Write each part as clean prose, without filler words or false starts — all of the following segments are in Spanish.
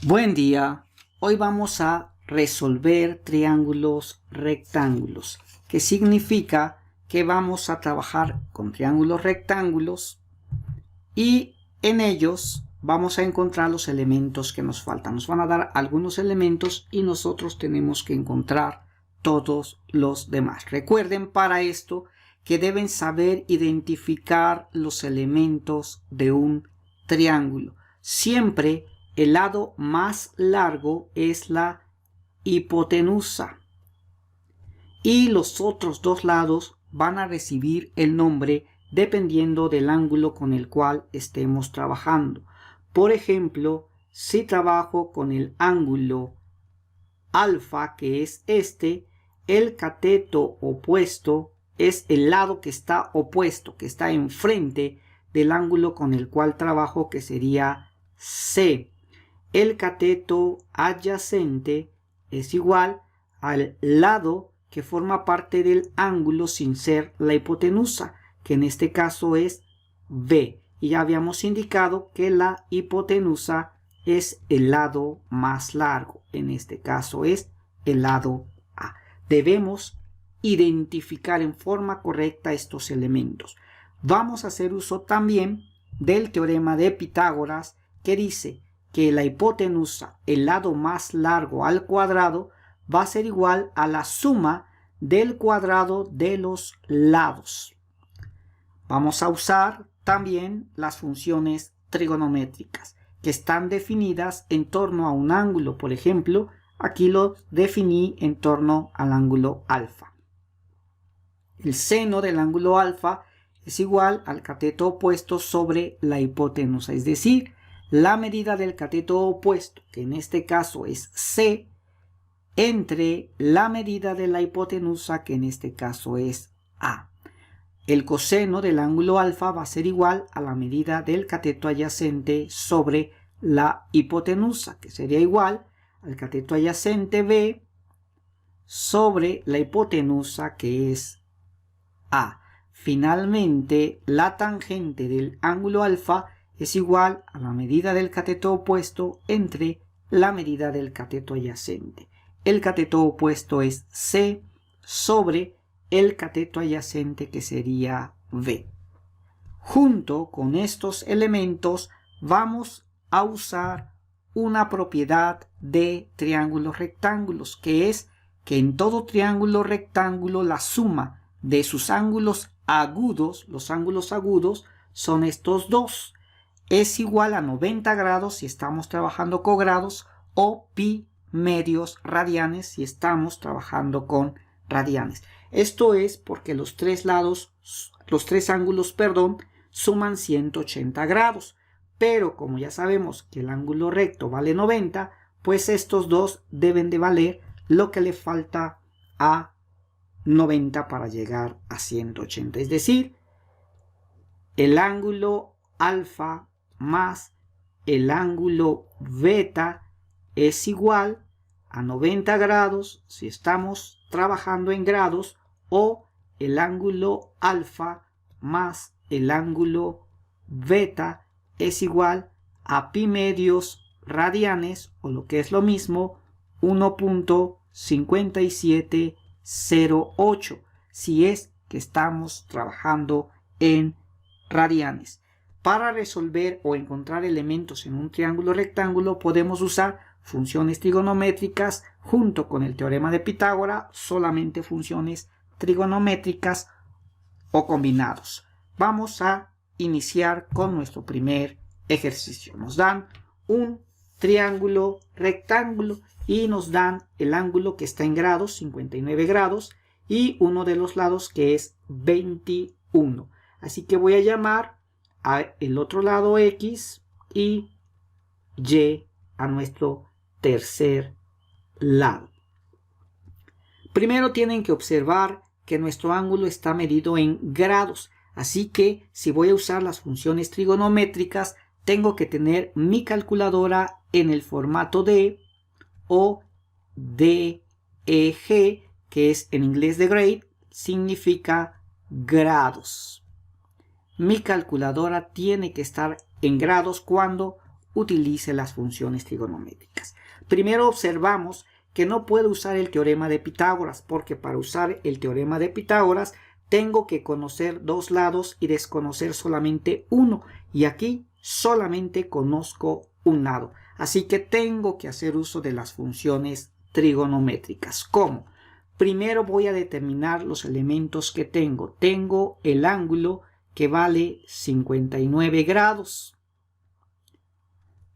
Buen día, hoy vamos a resolver triángulos rectángulos, que significa que vamos a trabajar con triángulos rectángulos y en ellos vamos a encontrar los elementos que nos faltan. Nos van a dar algunos elementos y nosotros tenemos que encontrar todos los demás. Recuerden para esto que deben saber identificar los elementos de un triángulo. Siempre el lado más largo es la hipotenusa y los otros dos lados van a recibir el nombre dependiendo del ángulo con el cual estemos trabajando. Por ejemplo, si trabajo con el ángulo alfa, que es este, el cateto opuesto es el lado que está opuesto, que está enfrente del ángulo con el cual trabajo, que sería C. El cateto adyacente es igual al lado que forma parte del ángulo sin ser la hipotenusa, que en este caso es B. Y ya habíamos indicado que la hipotenusa es el lado más largo. En este caso es el lado A. Debemos identificar en forma correcta estos elementos. Vamos a hacer uso también del teorema de Pitágoras, que dice que la hipotenusa, el lado más largo al cuadrado, va a ser igual a la suma del cuadrado de los lados. Vamos a usar también las funciones trigonométricas que están definidas en torno a un ángulo. Por ejemplo, aquí lo definí en torno al ángulo alfa. El seno del ángulo alfa es igual al cateto opuesto sobre la hipotenusa, es decir, la medida del cateto opuesto, que en este caso es C, entre la medida de la hipotenusa, que en este caso es A. El coseno del ángulo alfa va a ser igual a la medida del cateto adyacente sobre la hipotenusa, que sería igual al cateto adyacente B sobre la hipotenusa, que es A. Finalmente, la tangente del ángulo alfa es igual a la medida del cateto opuesto entre la medida del cateto adyacente. El cateto opuesto es C sobre el cateto adyacente, que sería B. Junto con estos elementos vamos a usar una propiedad de triángulos rectángulos, que es que en todo triángulo rectángulo la suma de sus ángulos agudos, los ángulos agudos son estos dos, es igual a 90 grados si estamos trabajando con grados o pi medios radianes si estamos trabajando con radianes. Esto es porque los tres ángulos, suman 180 grados. Pero como ya sabemos que el ángulo recto vale 90, pues estos dos deben de valer lo que le falta a 90 para llegar a 180. Es decir, el ángulo alfa más el ángulo beta es igual a 90 grados si estamos trabajando en grados, o el ángulo alfa más el ángulo beta es igual a pi medios radianes, o lo que es lo mismo, 1.5708 si es que estamos trabajando en radianes. Para resolver o encontrar elementos en un triángulo rectángulo podemos usar funciones trigonométricas junto con el teorema de Pitágoras, solamente funciones trigonométricas o combinados. Vamos a iniciar con nuestro primer ejercicio. Nos dan un triángulo rectángulo y nos dan el ángulo que está en grados, 59 grados, y uno de los lados que es 21. Así que voy a llamar a el otro lado X y Y a nuestro tercer lado. Primero tienen que observar que nuestro ángulo está medido en grados, Así que si voy a usar las funciones trigonométricas, tengo que tener mi calculadora en el formato D o DEG, que es en inglés de grade, significa grados. Mi calculadora tiene que estar en grados cuando utilice las funciones trigonométricas. Primero observamos que no puedo usar el teorema de Pitágoras, porque para usar el teorema de Pitágoras tengo que conocer dos lados y desconocer solamente uno, y aquí solamente conozco un lado. Así que tengo que hacer uso de las funciones trigonométricas. ¿Cómo? Primero voy a determinar los elementos que tengo. Tengo el ángulo que vale 59 grados.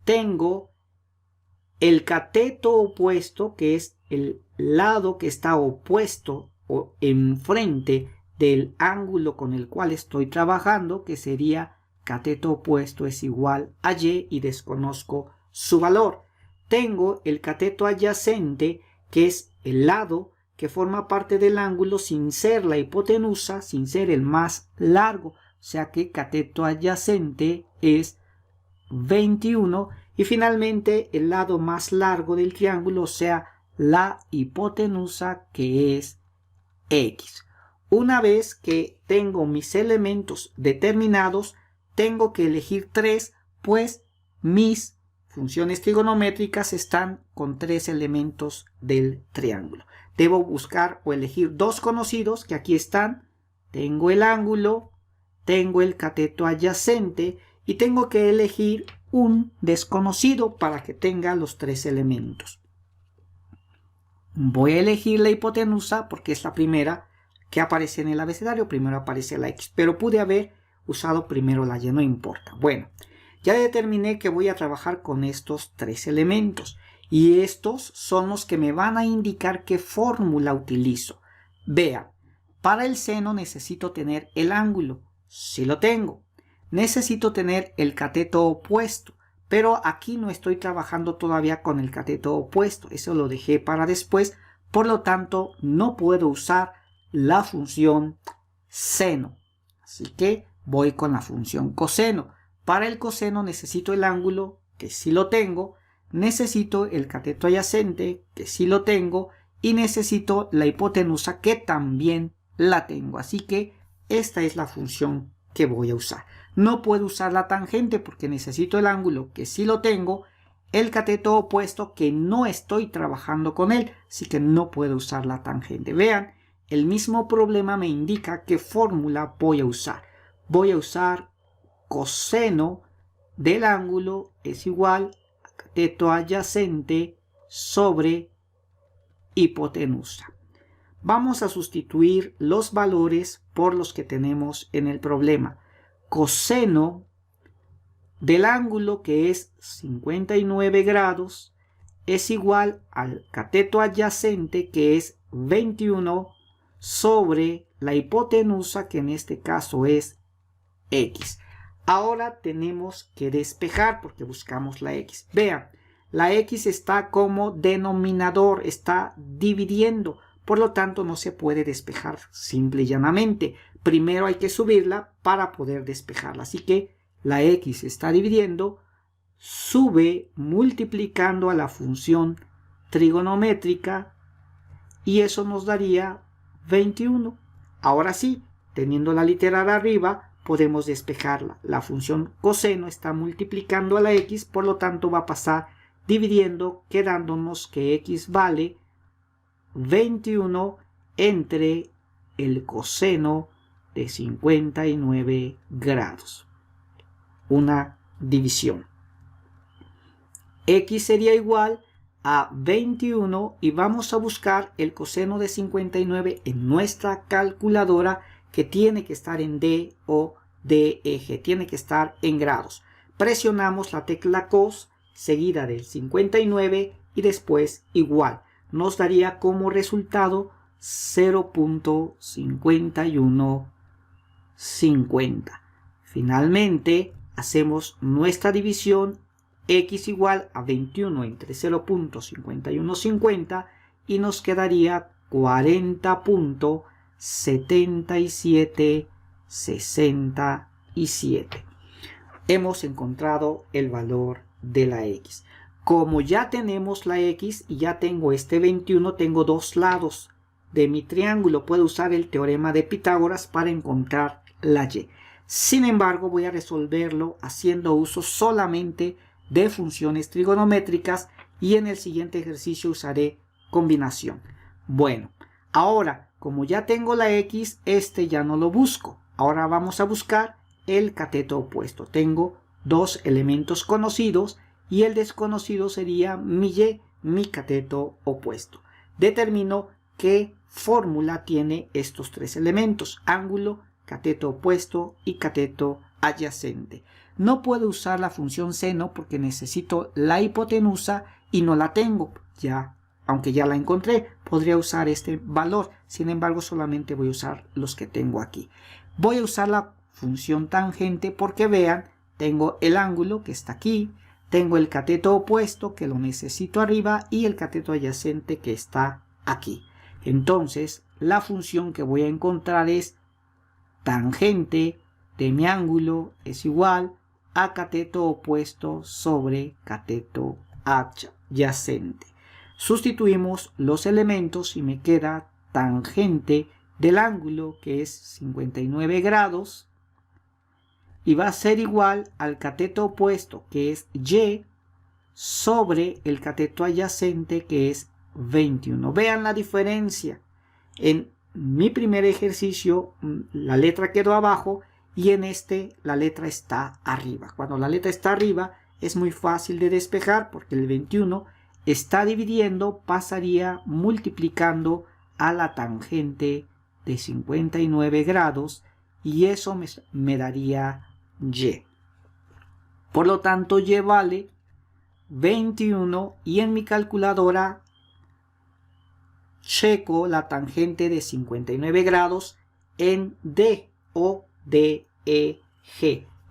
Tengo el cateto opuesto, que es el lado que está opuesto o enfrente del ángulo con el cual estoy trabajando, que sería cateto opuesto es igual a y desconozco su valor. Tengo el cateto adyacente, que es el lado que forma parte del ángulo sin ser la hipotenusa, sin ser el más largo. O sea que cateto adyacente es 21. Y finalmente el lado más largo del triángulo, o sea, la hipotenusa, que es X. Una vez que tengo mis elementos determinados, tengo que elegir 3, pues mis funciones trigonométricas están con 3 elementos del triángulo. Debo buscar o elegir 2 conocidos, que aquí están. Tengo el ángulo, tengo el cateto adyacente y tengo que elegir un desconocido para que tenga los 3 elementos. Voy a elegir la hipotenusa porque es la primera que aparece en el abecedario. Primero aparece la X, pero pude haber usado primero la Y, no importa. Bueno, ya determiné que voy a trabajar con estos 3 elementos y estos son los que me van a indicar qué fórmula utilizo. Vean, para el seno necesito tener el ángulo. Sí lo tengo. Necesito tener el cateto opuesto, pero aquí no estoy trabajando todavía con el cateto opuesto. Eso lo dejé para después. Por lo tanto, no puedo usar la función seno. Así que voy con la función coseno. Para el coseno necesito el ángulo, que sí lo tengo. Necesito el cateto adyacente, que sí lo tengo. Y necesito la hipotenusa, que también la tengo. Así que esta es la función que voy a usar. No puedo usar la tangente porque necesito el ángulo, que sí lo tengo, el cateto opuesto, que no estoy trabajando con él, así que no puedo usar la tangente. Vean, el mismo problema me indica qué fórmula voy a usar. Voy a usar coseno del ángulo es igual a cateto adyacente sobre hipotenusa. Vamos a sustituir los valores por los que tenemos en el problema. Coseno del ángulo, que es 59 grados, es igual al cateto adyacente, que es 21, sobre la hipotenusa, que en este caso es X. Ahora tenemos que despejar porque buscamos la X. Vean, la X está como denominador, está dividiendo. Por lo tanto, no se puede despejar simple y llanamente. Primero hay que subirla para poder despejarla. Así que la X está dividiendo, sube multiplicando a la función trigonométrica y eso nos daría 21. Ahora sí, teniendo la literal arriba, podemos despejarla. La función coseno está multiplicando a la X, por lo tanto va a pasar dividiendo, quedándonos que X vale 21 entre el coseno de 59 grados. Una división. X sería igual a 21 y vamos a buscar el coseno de 59 en nuestra calculadora, que tiene que estar en D o DEG, tiene que estar en grados. Presionamos la tecla cos seguida del 59 y después igual. Nos daría como resultado 0.5150. Finalmente hacemos nuestra división, X igual a 21 entre 0.5150 y nos quedaría 40.77 67. Hemos encontrado el valor de la x. Como ya tenemos la x y ya tengo este 21, tengo dos lados de mi triángulo. Puedo usar el teorema de Pitágoras para encontrar la y. Sin embargo, voy a resolverlo haciendo uso solamente de funciones trigonométricas y en el siguiente ejercicio usaré combinación. Bueno, ahora, como ya tengo la x, este ya no lo busco. Ahora vamos a buscar el cateto opuesto. Tengo dos elementos conocidos y el desconocido sería mi y, mi cateto opuesto. Determino qué fórmula tiene estos tres elementos: ángulo, cateto opuesto y cateto adyacente. No puedo usar la función seno porque necesito la hipotenusa y no la tengo. Aunque ya la encontré, podría usar este valor. Sin embargo, solamente voy a usar los que tengo aquí. Voy a usar la función tangente porque vean, tengo el ángulo que está aquí, tengo el cateto opuesto que lo necesito arriba y el cateto adyacente que está aquí. Entonces, la función que voy a encontrar es tangente de mi ángulo es igual a cateto opuesto sobre cateto adyacente. Sustituimos los elementos y me queda tangente del ángulo, que es 59 grados, y va a ser igual al cateto opuesto, que es y, sobre el cateto adyacente, que es 21. Vean la diferencia. En mi primer ejercicio la letra quedó abajo y en este la letra está arriba. Cuando la letra está arriba es muy fácil de despejar porque el 21 está dividiendo, pasaría multiplicando a la tangente de 59 grados y eso me daría y. Por lo tanto, y vale 21 y en mi calculadora checo la tangente de 59 grados en D o DEG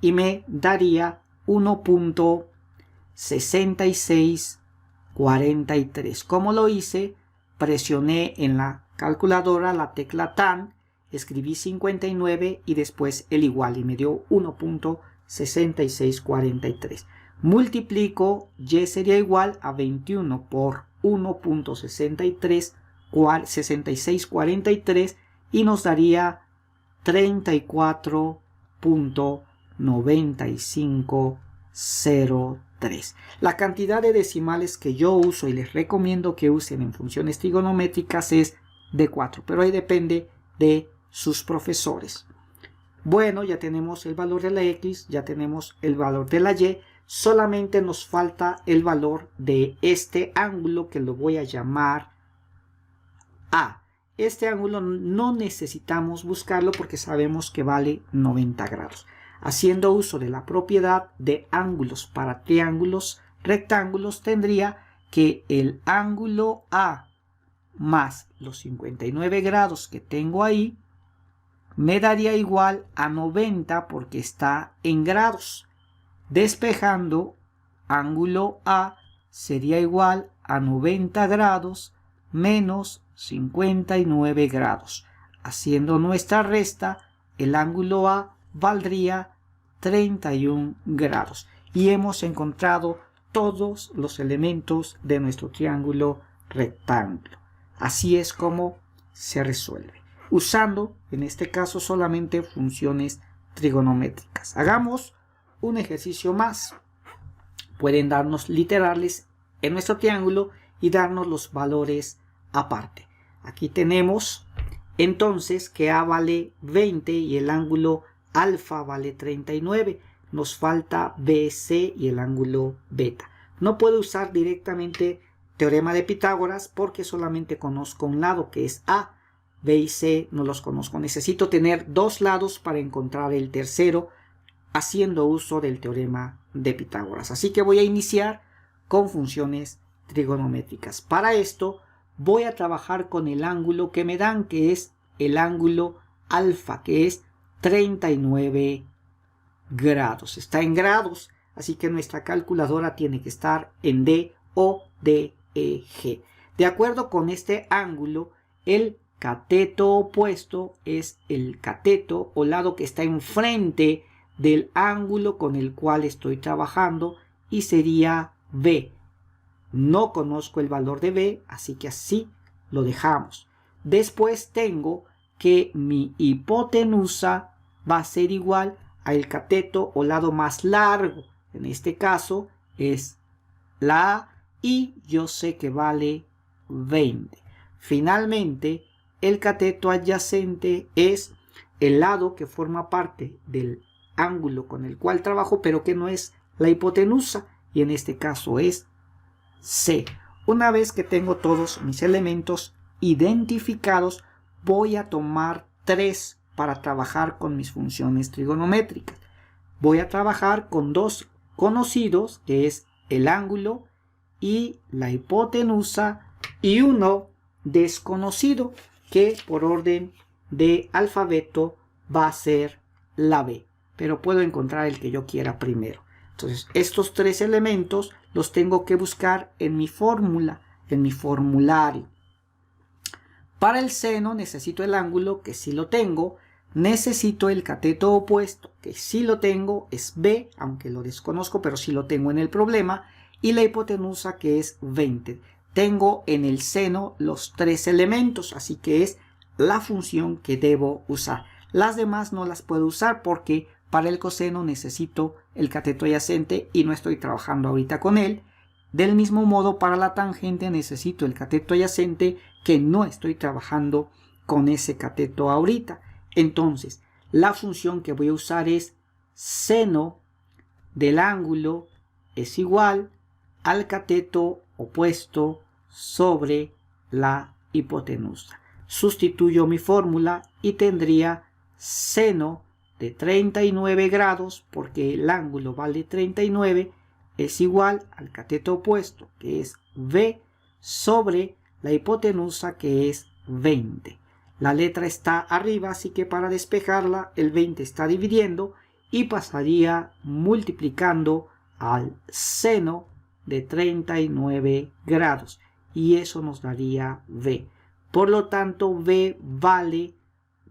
y me daría 1.6643. ¿Cómo lo hice? Presioné en la calculadora la tecla TAN, escribí 59 y después el igual y me dio 1.6643. Multiplico, y sería igual a 21 por 1.6643 y nos daría 34.9503. La cantidad de decimales que yo uso y les recomiendo que usen en funciones trigonométricas es de 4, pero ahí depende de sus profesores. Bueno, ya tenemos el valor de la x, ya tenemos el valor de la y, solamente nos falta el valor de este ángulo que lo voy a llamar A. Este ángulo no necesitamos buscarlo porque sabemos que vale 90 grados. Haciendo uso de la propiedad de ángulos para triángulos rectángulos, tendría que el ángulo A más los 59 grados que tengo ahí me daría igual a 90 porque está en grados. Despejando, ángulo A sería igual a 90 grados menos 59 grados. Haciendo nuestra resta, el ángulo A valdría 31 grados. Y hemos encontrado todos los elementos de nuestro triángulo rectángulo. Así es como se resuelve, usando en este caso solamente funciones trigonométricas. Hagamos un ejercicio más. Pueden darnos literales en nuestro triángulo y darnos los valores aparte. Aquí tenemos entonces que A vale 20 y el ángulo alfa vale 39. Nos falta BC y el ángulo beta. No puedo usar directamente teorema de Pitágoras porque solamente conozco un lado que es A. B y C no los conozco. Necesito tener dos lados para encontrar el tercero haciendo uso del teorema de Pitágoras. Así que voy a iniciar con funciones trigonométricas. Para esto voy a trabajar con el ángulo que me dan, que es el ángulo alfa, que es 39 grados. Está en grados, así que nuestra calculadora tiene que estar en D o DEG. De acuerdo con este ángulo, el cateto opuesto es el cateto o lado que está enfrente del ángulo con el cual estoy trabajando y sería B. No conozco el valor de B, así que así lo dejamos. Después tengo que mi hipotenusa va a ser igual al cateto o lado más largo. En este caso es la A y yo sé que vale 20. Finalmente, el cateto adyacente es el lado que forma parte del ángulo con el cual trabajo, pero que no es la hipotenusa, y en este caso es C. Una vez que tengo todos mis elementos identificados, voy a tomar 3 para trabajar con mis funciones trigonométricas. Voy a trabajar con 2 conocidos, que es el ángulo y la hipotenusa, y uno desconocido, que por orden de alfabeto va a ser la B, pero puedo encontrar el que yo quiera primero. Entonces, estos 3 elementos los tengo que buscar en mi fórmula, en mi formulario. Para el seno necesito el ángulo, que sí lo tengo. Necesito el cateto opuesto, que sí lo tengo, es B, aunque lo desconozco, pero sí lo tengo en el problema. Y la hipotenusa, que es 20. Tengo en el seno los 3 elementos, así que es la función que debo usar. Las demás no las puedo usar porque para el coseno necesito el cateto adyacente y no estoy trabajando ahorita con él. Del mismo modo, para la tangente necesito el cateto adyacente, que no estoy trabajando con ese cateto ahorita. Entonces, la función que voy a usar es seno del ángulo es igual al cateto opuesto sobre la hipotenusa. Sustituyo mi fórmula y tendría seno de 39 grados, porque el ángulo vale 39, es igual al cateto opuesto, que es B, sobre la hipotenusa, que es 20. La letra está arriba, así que para despejarla el 20 está dividiendo y pasaría multiplicando al seno de 39 grados. Y eso nos daría B. Por lo tanto, B vale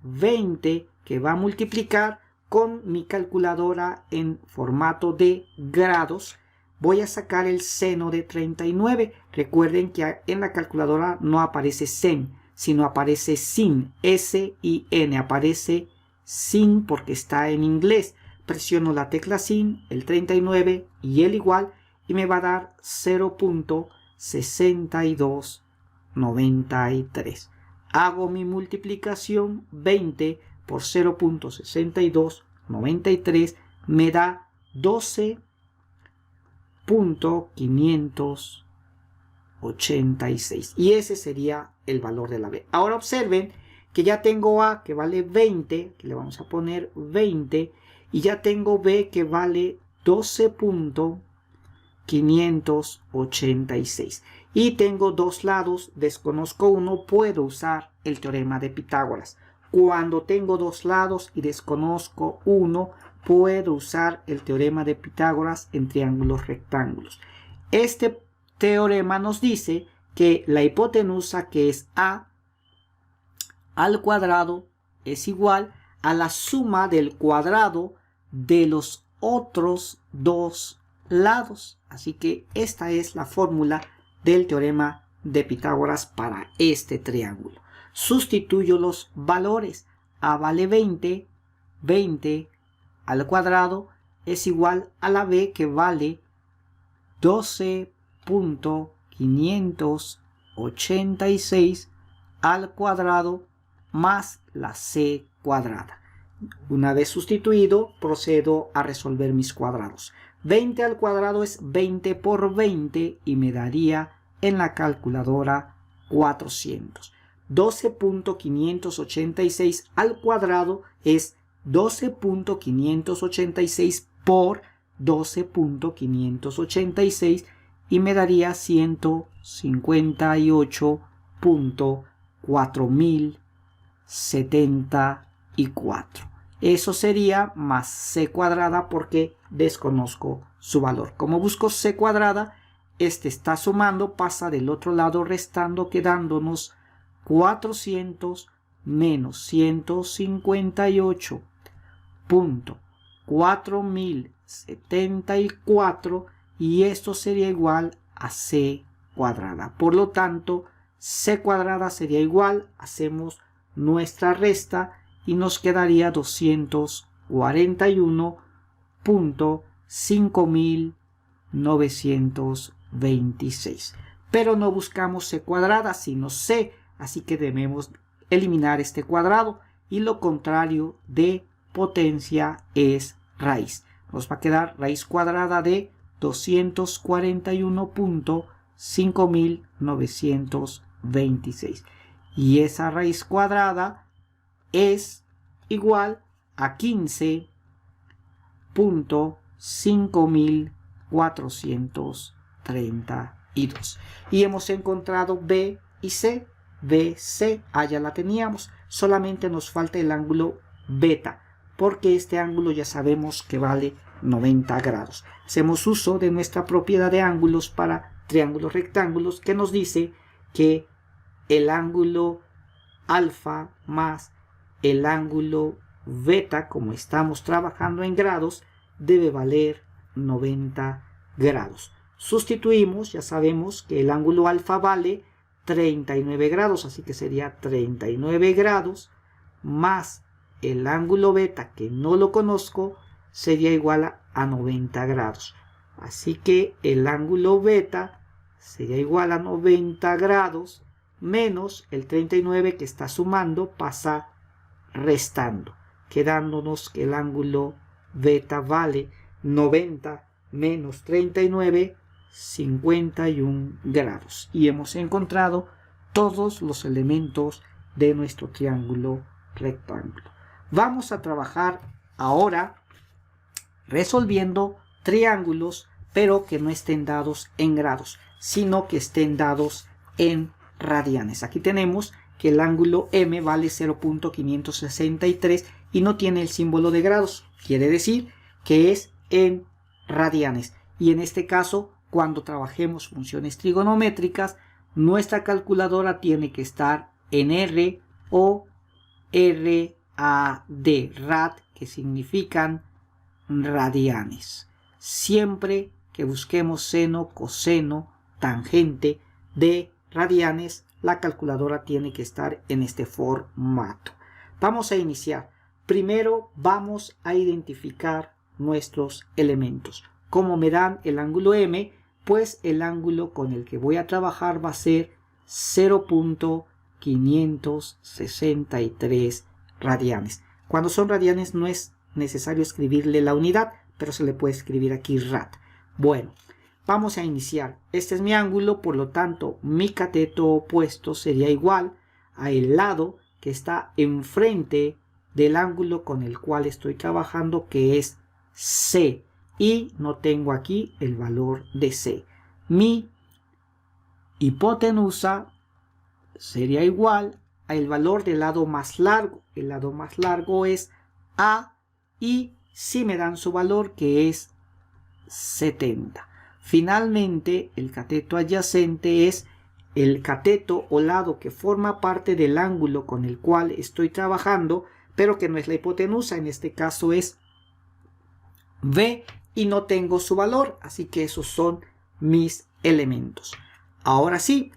20, que va a multiplicar con mi calculadora en formato de grados. Voy a sacar el seno de 39. Recuerden que en la calculadora no aparece sen, sino aparece sin, S-I-N, aparece sin porque está en inglés. Presiono la tecla sin, el 39 y el igual, y me va a dar 0.6293. Hago mi multiplicación, 20 por 0.6293 me da 12.586 y ese sería el valor de la B. Ahora observen que ya tengo A que vale 20, que le vamos a poner 20, y ya tengo B que vale 12.586 y tengo dos lados, desconozco uno, puedo usar el teorema de Pitágoras. Cuando tengo dos lados y desconozco uno, puedo usar el teorema de Pitágoras en triángulos rectángulos. Este teorema nos dice que la hipotenusa, que es A al cuadrado, es igual a la suma del cuadrado de los otros dos lados. Así que esta es la fórmula del teorema de Pitágoras para este triángulo. Sustituyo los valores. A vale 20, 20 al cuadrado es igual a la B, que vale 12.586 al cuadrado más la C cuadrada. Una vez sustituido, procedo a resolver mis cuadrados. 20 al cuadrado es 20 por 20 y me daría en la calculadora 400. 12.586 al cuadrado es 12.586 por 12.586 y me daría 158.4074. Eso sería más C cuadrada porque desconozco su valor. Como busco C cuadrada, este está sumando, pasa del otro lado restando, quedándonos 400 menos 158.4074 y esto sería igual a c cuadrada. Por lo tanto, c cuadrada sería igual, hacemos nuestra resta y nos quedaría 241.5926. Pero no buscamos c cuadrada, sino c, así que debemos eliminar este cuadrado y lo contrario de potencia es raíz. Nos va a quedar raíz cuadrada de 241.5926 y esa raíz cuadrada es igual a 15.5432 y hemos encontrado B y C. BC, ya la teníamos, solamente nos falta el ángulo beta, porque este ángulo ya sabemos que vale 90 grados. Hacemos uso de nuestra propiedad de ángulos para triángulos rectángulos, que nos dice que el ángulo alfa más el ángulo beta, como estamos trabajando en grados, debe valer 90 grados. Sustituimos, ya sabemos que el ángulo alfa vale 39 grados, así que sería 39 grados más el ángulo beta, que no lo conozco, sería igual a 90 grados. Así que el ángulo beta sería igual a 90 grados menos el 39 que está sumando, pasa restando, quedándonos que el ángulo beta vale 90 menos 39, 51 grados. Y hemos encontrado todos los elementos de nuestro triángulo rectángulo. Vamos a trabajar ahora resolviendo triángulos, pero que no estén dados en grados, sino que estén dados en radianes. Aquí tenemos que el ángulo M vale 0.563 y no tiene el símbolo de grados. Quiere decir que es en radianes. Y en este caso, cuando trabajemos funciones trigonométricas, nuestra calculadora tiene que estar en R o RAD, que significan radianes. Siempre que busquemos seno, coseno, tangente de radianes, la calculadora tiene que estar en este formato. Vamos a iniciar. Primero vamos a identificar nuestros elementos. Como me dan el ángulo M, pues el ángulo con el que voy a trabajar va a ser 0.563 radianes. Cuando son radianes no es necesario escribirle la unidad, pero se le puede escribir aquí rad. Bueno, vamos a iniciar. Este es mi ángulo, por lo tanto mi cateto opuesto sería igual a el lado que está enfrente del ángulo con el cual estoy trabajando, que es C. Y no tengo aquí el valor de C. Mi hipotenusa sería igual al valor del lado más largo. El lado más largo es A y si me dan su valor, que es 70. Finalmente, el cateto adyacente es el cateto o lado que forma parte del ángulo con el cual estoy trabajando, pero que no es la hipotenusa. En este caso es B y no tengo su valor, así que esos son mis elementos. Ahora sí,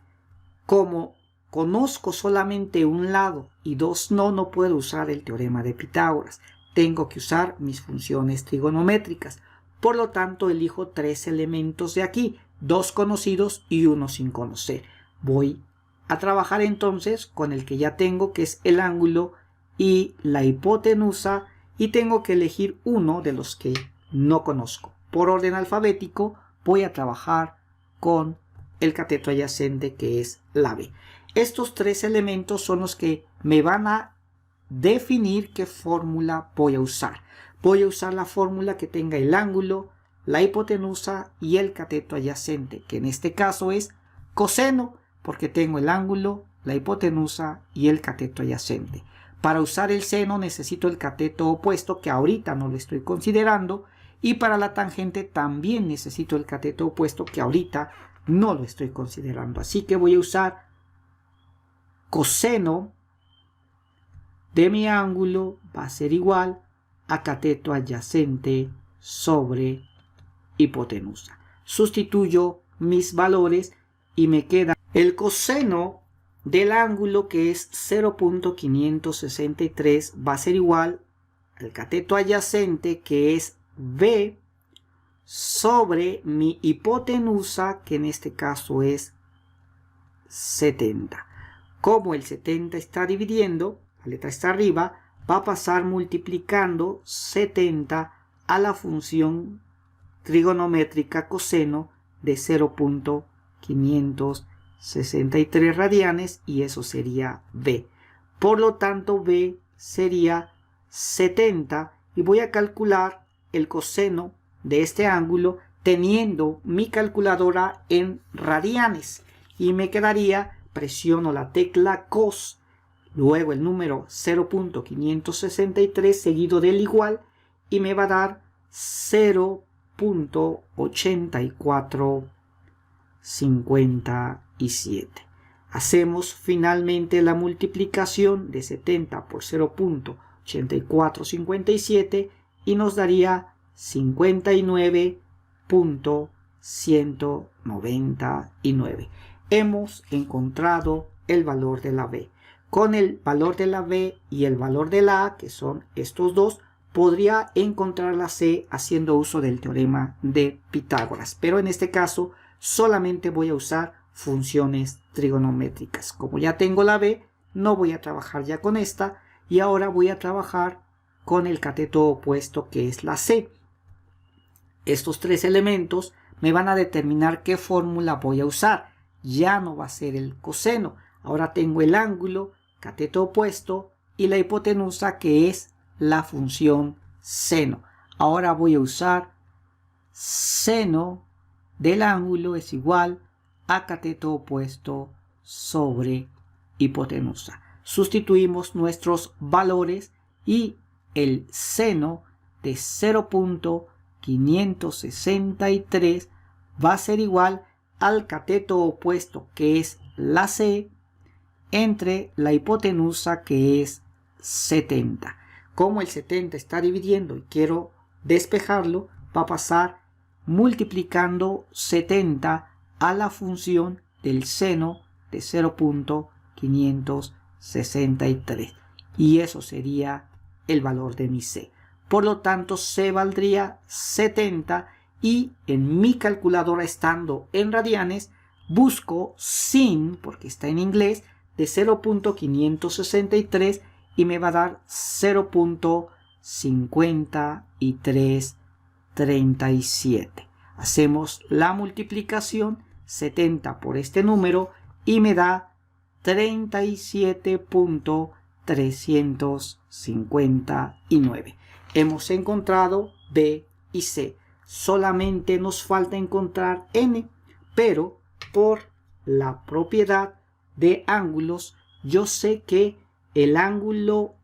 como conozco solamente un lado y dos no puedo usar el teorema de Pitágoras. Tengo que usar mis funciones trigonométricas. Por lo tanto, elijo tres elementos de aquí, dos conocidos y uno sin conocer. Voy a trabajar entonces con el que ya tengo, que es el ángulo y la hipotenusa, y tengo que elegir uno de los que no conozco. Por orden alfabético voy a trabajar con el cateto adyacente, que es la B. Estos tres elementos son los que me van a definir qué fórmula voy a usar. Voy a usar la fórmula que tenga el ángulo, la hipotenusa y el cateto adyacente, que en este caso es coseno, porque tengo el ángulo, la hipotenusa y el cateto adyacente. Para usar el seno necesito el cateto opuesto, que ahorita no lo estoy considerando, y para la tangente también necesito el cateto opuesto, que ahorita no lo estoy considerando. Así que voy a usar coseno de mi ángulo va a ser igual a cateto adyacente sobre hipotenusa. Sustituyo mis valores y me queda el coseno del ángulo, que es 0.563, va a ser igual al cateto adyacente, que es B, sobre mi hipotenusa, que en este caso es 70. Como el 70 está dividiendo, la letra está arriba, va a pasar multiplicando 70 a la función trigonométrica coseno de 0.563 radianes, y eso sería B. Por lo tanto, B sería 70, y voy a calcular el coseno de este ángulo teniendo mi calculadora en radianes, y me quedaría, presiono la tecla cos, luego el número 0.563 seguido del igual, y me va a dar 0.8457. Hacemos finalmente la multiplicación de 70 por 0.8457 y nos daría 59.199. Hemos encontrado el valor de la B. Con el valor de la B y el valor de la A, que son estos dos, podría encontrar la C haciendo uso del teorema de Pitágoras. Pero en este caso solamente voy a usar funciones trigonométricas. Como ya tengo la B, no voy a trabajar ya con esta, y ahora voy a trabajar con el cateto opuesto, que es la C. Estos tres elementos me van a determinar qué fórmula voy a usar. Ya no va a ser el coseno. Ahora tengo el ángulo, cateto opuesto, y la hipotenusa, que es la función seno. Ahora voy a usar seno del ángulo es igual a cateto opuesto sobre hipotenusa. Sustituimos nuestros valores y el seno de 0.563 va a ser igual al cateto opuesto, que es la C, entre la hipotenusa, que es 70. Como el 70 está dividiendo y quiero despejarlo, va a pasar multiplicando 70 a la función del seno de 0.563, y eso sería el valor de mi C. Por lo tanto, C valdría 70, y en mi calculadora, estando en radianes, busco sin, porque está en inglés, de 0.563 y me va a dar 0.5337. Hacemos la multiplicación, 70 por este número, y me da 37.359. Hemos encontrado B y C. Solamente nos falta encontrar N, pero por la propiedad de ángulos, yo sé que el ángulo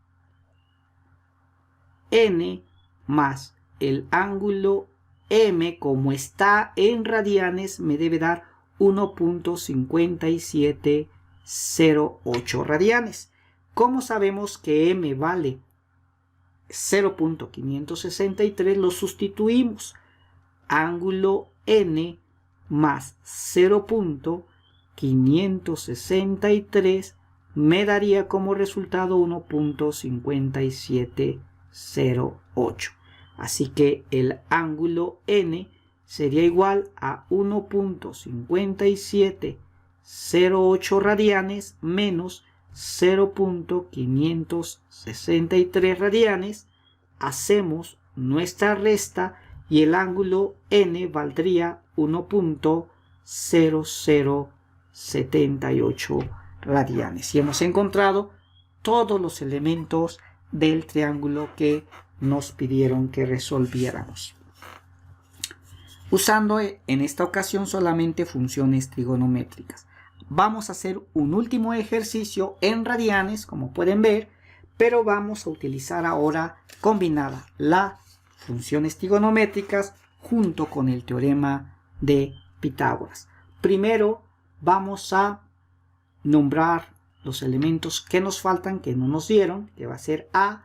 N más el ángulo M, como está en radianes, me debe dar 1.5708 radianes. Como sabemos que M vale 0.563, lo sustituimos. Ángulo N más 0.563 me daría como resultado 1.5708. Así que el ángulo N sería igual a 1.5708 radianes menos 0.563 radianes. Hacemos nuestra resta y el ángulo N valdría 1.0078 radianes. Y hemos encontrado todos los elementos del triángulo que nos pidieron que resolviéramos, usando en esta ocasión solamente funciones trigonométricas. Vamos a hacer un último ejercicio en radianes, como pueden ver, pero vamos a utilizar ahora combinada las funciones trigonométricas junto con el teorema de Pitágoras. Primero vamos a nombrar los elementos que nos faltan, que no nos dieron, que va a ser A,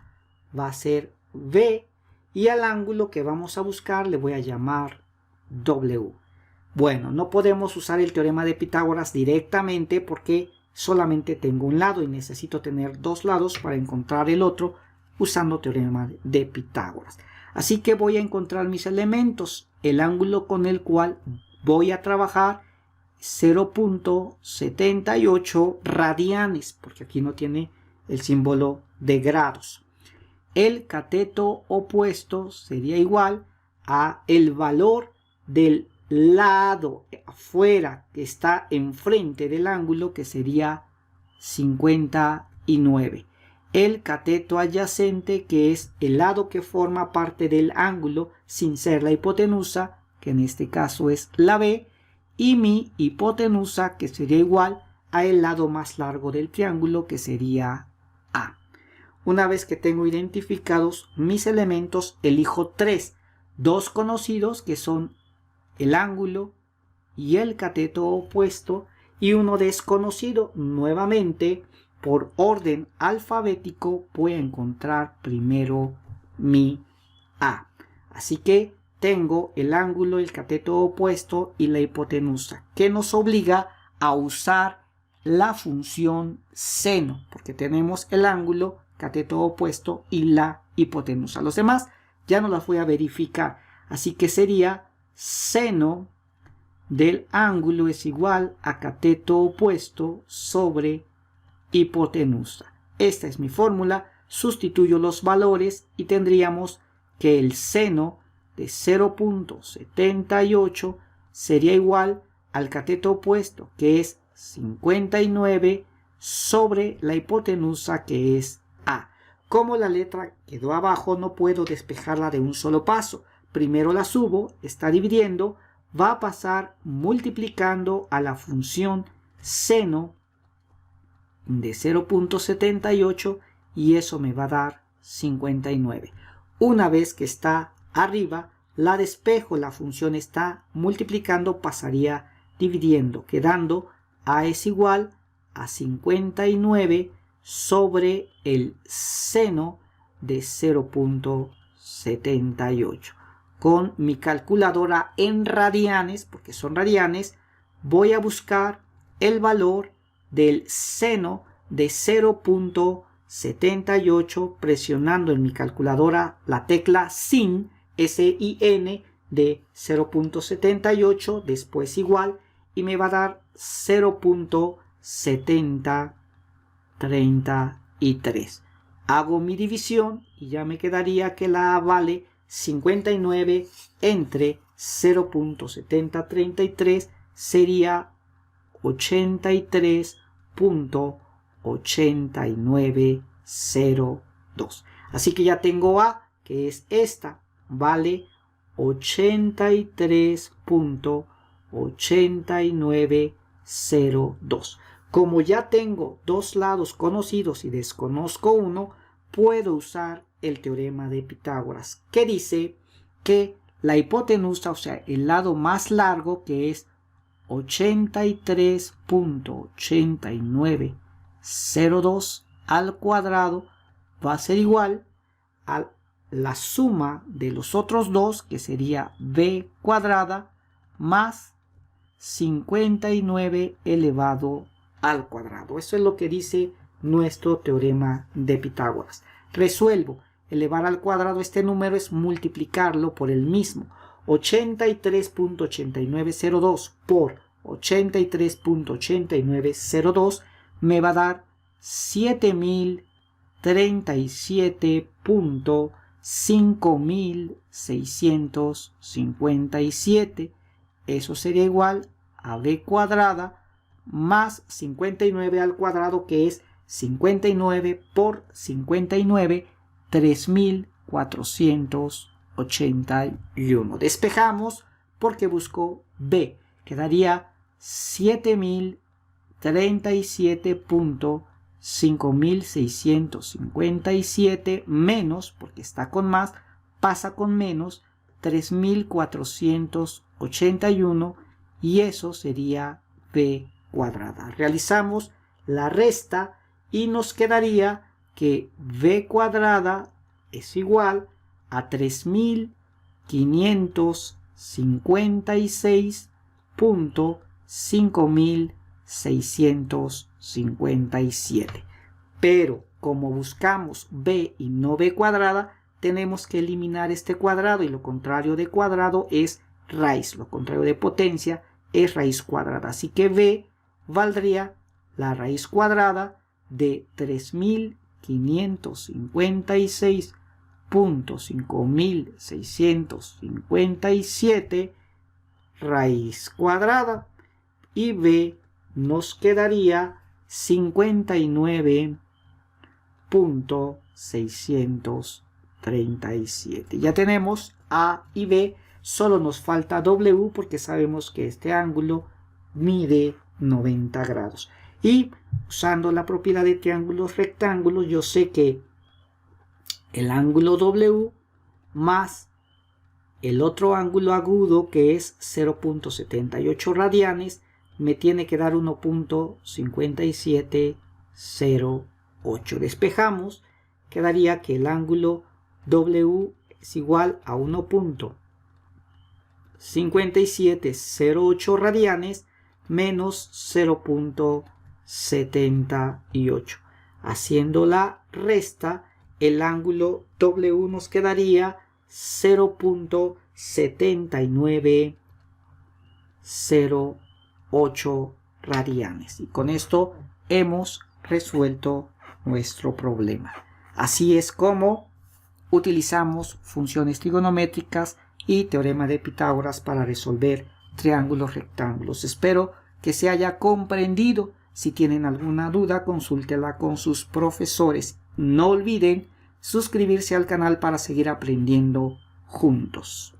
va a ser B, y al ángulo que vamos a buscar le voy a llamar W. Bueno, no podemos usar el teorema de Pitágoras directamente porque solamente tengo un lado y necesito tener dos lados para encontrar el otro usando teorema de Pitágoras. Así que voy a encontrar mis elementos. El ángulo con el cual voy a trabajar 0.78 radianes, porque aquí no tiene el símbolo de grados. El cateto opuesto sería igual a el valor del lado afuera que está enfrente del ángulo, que sería 59. El cateto adyacente, que es el lado que forma parte del ángulo sin ser la hipotenusa, que en este caso es la B, y mi hipotenusa, que sería igual a el lado más largo del triángulo, que sería A. Una vez que tengo identificados mis elementos, elijo dos conocidos, que son el ángulo y el cateto opuesto, y uno desconocido. Nuevamente, por orden alfabético, voy a encontrar primero mi A. Así que tengo el ángulo, el cateto opuesto y la hipotenusa, que nos obliga a usar la función seno, porque tenemos el ángulo, cateto opuesto y la hipotenusa. Los demás ya no las voy a verificar, así que sería seno del ángulo es igual a cateto opuesto sobre hipotenusa. Esta es mi fórmula. Sustituyo los valores y tendríamos que el seno de 0.78 sería igual al cateto opuesto, que es 59, sobre la hipotenusa, que es A. Como la letra quedó abajo, no puedo despejarla de un solo paso. Primero la subo, está dividiendo, va a pasar multiplicando a la función seno de 0.78 y eso me va a dar 59. Una vez que está arriba, la despejo, la función está multiplicando, pasaría dividiendo, quedando A es igual a 59 sobre el seno de 0.78. Con mi calculadora en radianes, porque son radianes, voy a buscar el valor del seno de 0.78 presionando en mi calculadora la tecla sin, S-I-N, de 0.78, después igual, y me va a dar 0.7033. Hago mi división y ya me quedaría que la A vale 59 entre 0.7033 sería 83.8902. Así que ya tengo A, que es esta, vale 83.8902. Como ya tengo dos lados conocidos y desconozco uno, puedo usar el teorema de Pitágoras, que dice que la hipotenusa, o sea, el lado más largo, que es 83.8902 al cuadrado, va a ser igual a la suma de los otros dos, que sería b cuadrada más 59 elevado al cuadrado. Eso es lo que dice nuestro teorema de Pitágoras. Resuelvo. Elevar al cuadrado este número es multiplicarlo por el mismo. 83.8902 por 83.8902 me va a dar 7037.5657. Eso sería igual a b cuadrada más 59 al cuadrado, que es 59 por 59, 3481. Despejamos porque busco b. Quedaría 7037.5657 menos, porque está con más, pasa con menos, 3481, y eso sería b cuadrada. Realizamos la resta y nos quedaría que b cuadrada es igual a 3556.5657. Pero como buscamos b y no b cuadrada, tenemos que eliminar este cuadrado y lo contrario de cuadrado es raíz. Lo contrario de potencia es raíz cuadrada. Así que b valdría la raíz cuadrada de 3556.5657 raíz cuadrada y b nos quedaría 59.637. Ya tenemos a y b, solo nos falta w porque sabemos que este ángulo mide 90 grados. Y usando la propiedad de triángulos rectángulos, yo sé que el ángulo w más el otro ángulo agudo, que es 0.78 radianes, me tiene que dar 1.5708. Despejamos, quedaría que el ángulo w es igual a 1.5708 radianes menos 0.78. Haciendo la resta, el ángulo w nos quedaría 0.7908 radianes. Y con esto hemos resuelto nuestro problema. Así es como utilizamos funciones trigonométricas y teorema de Pitágoras para resolver triángulos rectángulos. Espero que se haya comprendido. Si tienen alguna duda, consúltela con sus profesores. No olviden suscribirse al canal para seguir aprendiendo juntos.